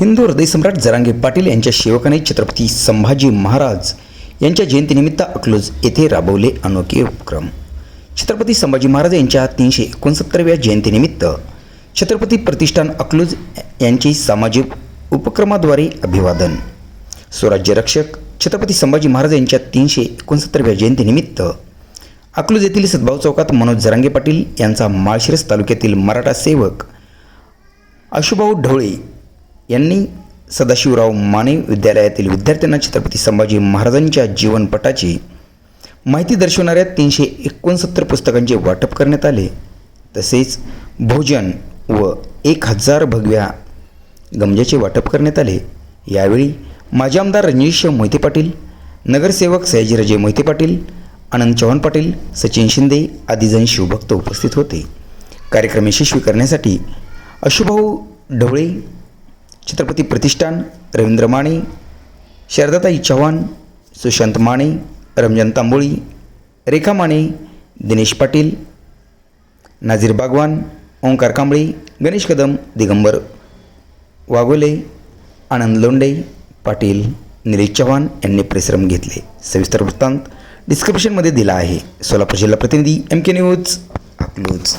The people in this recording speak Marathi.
हिंदू हृदयसम्राट जरांगे पाटील यांच्या सेवकाने छत्रपती संभाजी महाराज यांच्या जयंतीनिमित्त अकलूज येथे राबवले अनोखे उपक्रम। छत्रपती संभाजी महाराज यांच्या 369व्या जयंतीनिमित्त छत्रपती प्रतिष्ठान अकलूज यांचे सामाजिक उपक्रमाद्वारे अभिवादन। स्वराज्य रक्षक छत्रपती संभाजी महाराज यांच्या 369व्या जयंतीनिमित्त अकलूज येथील सद्भाव चौकात मनोज जरांगे पाटील यांचा माळशिरस तालुक्यातील मराठा सेवक आशुभाऊ ढवळे यांनी सदाशिवराव माने विद्यालयातील विद्यार्थ्यांना छत्रपती संभाजी महाराजांच्या जीवनपटाची माहिती दर्शवणाऱ्या 369 पुस्तकांचे वाटप करण्यात आले। तसेच भोजन व 1000 भगव्या गमजाचे वाटप करण्यात आले। यावेळी माजी आमदार रणजित मोहिते पाटील, नगरसेवक सयाजीराजे मोहिते पाटील, आनंद चव्हाण पाटील, सचिन शिंदे आदी जण शिवभक्त उपस्थित होते। कार्यक्रम यशस्वी करण्यासाठी आशुभाऊ ढवळे, छत्रपती प्रतिष्ठान, रवींद्र माने, शारदाताई चव्हाण, सुशांत माने, रमजान तांबोळी, रेखा माने, दिनेश पाटील, नाझीर बागवान, ओंकार कांबळे, गणेश कदम, दिगंबर वाघोले, आनंद लोंढे पाटील, निलेश चव्हाण यांनी परिश्रम घेतले। सविस्तर वृत्तांत डिस्क्रिप्शनमध्ये दिला आहे। सोलापूर जिल्हा प्रतिनिधी MK न्यूज अकलूज।